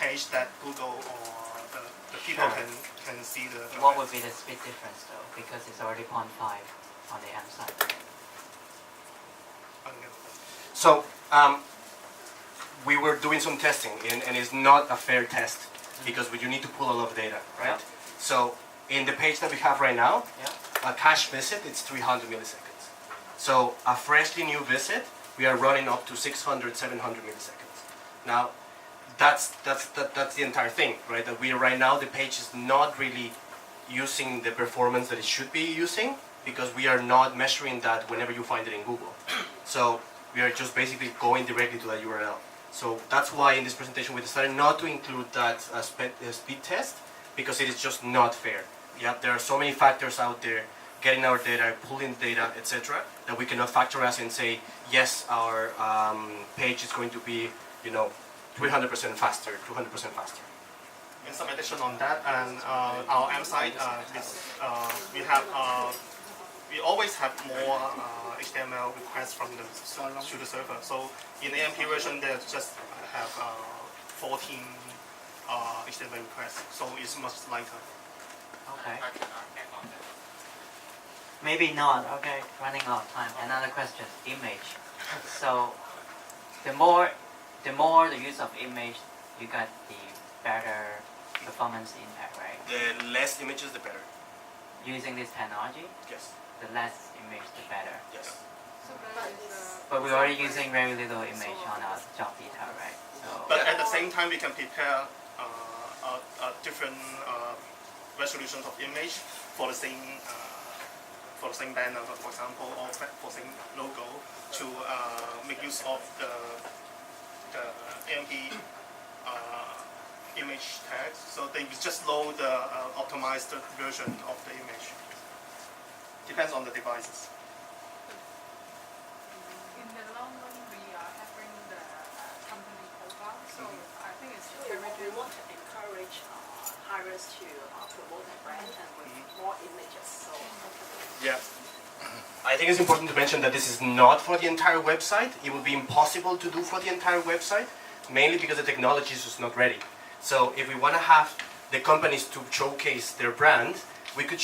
page that Google or the people can see the. What would be the speed difference though? Because it's already 0.5 on the AMP side. So we were doing some testing, and it's not a fair test because you need to pull a lot of data, right? Yeah. So in the page that we have right now, a cache visit it's 300 milliseconds. So a freshly new visit, we are running up to 600, 700 milliseconds. Now, that's the entire thing, right? That we are right now, the page is not really using the performance that it should be using because we are not measuring that whenever you find it in Google. So we are just basically going directly to that URL. So that's why in this presentation we decided not to include that speed test because it is just not fair. Yeah, there are so many factors out there getting our data, pulling data, etc., that we cannot factor us and say, yes, our page is going to be, 300% faster, 200% faster. In some addition on that, and our AMP site, we always have more HTML requests from to the server. So in the AMP version, they just have 14 HTML requests, so it's much lighter. Okay. Maybe not. Okay, running out of time. Another question: image. So the more the use of image, you got the better performance impact, right? The less images, the better. Using this technology, Yes. the less image, the better. Yes. But we're already using very little image on our job detail, right? So. But at the same time, we can prepare different resolutions of image for the same banner, for example, or for same logo to make use of the AMP image tags. So they just load the optimized version of the image. Depends on the devices. In the long run, we are having the company profile, so I think it's encouraging. We want to encourage hirers to promote their brand and with more images. So Yeah. I think it's important to mention that this is not for the entire website. It would be impossible to do for the entire website, mainly because the technology is just not ready. So if we want to have the companies to showcase their brand, we can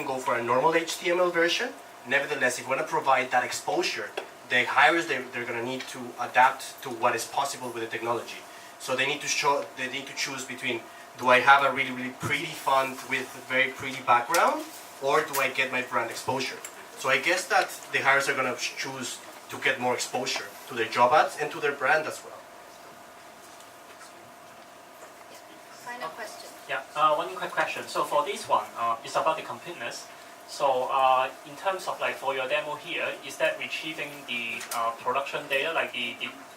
go for a normal HTML version. Nevertheless, if we want to provide that exposure, the hirers they're going to need to adapt to what is possible with the technology. So they need to choose between, do I have a really, really pretty font with a very pretty background, or do I get my brand exposure? So I guess that the hirers are going to choose to get more exposure to their job ads and to their brand as well. final question. Yeah, one quick question. So for this one, it's about the completeness. So in terms of for your demo here, is that retrieving the production data, like the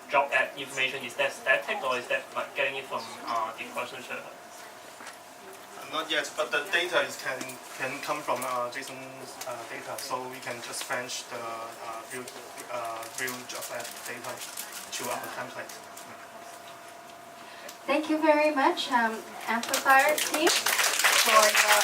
job ad information, is that static or is that getting it from the production server? Not yet, but the data can come from JSON's data, so we can just fetch the view of that data to our template. Thank you very much, Amplifier team, for your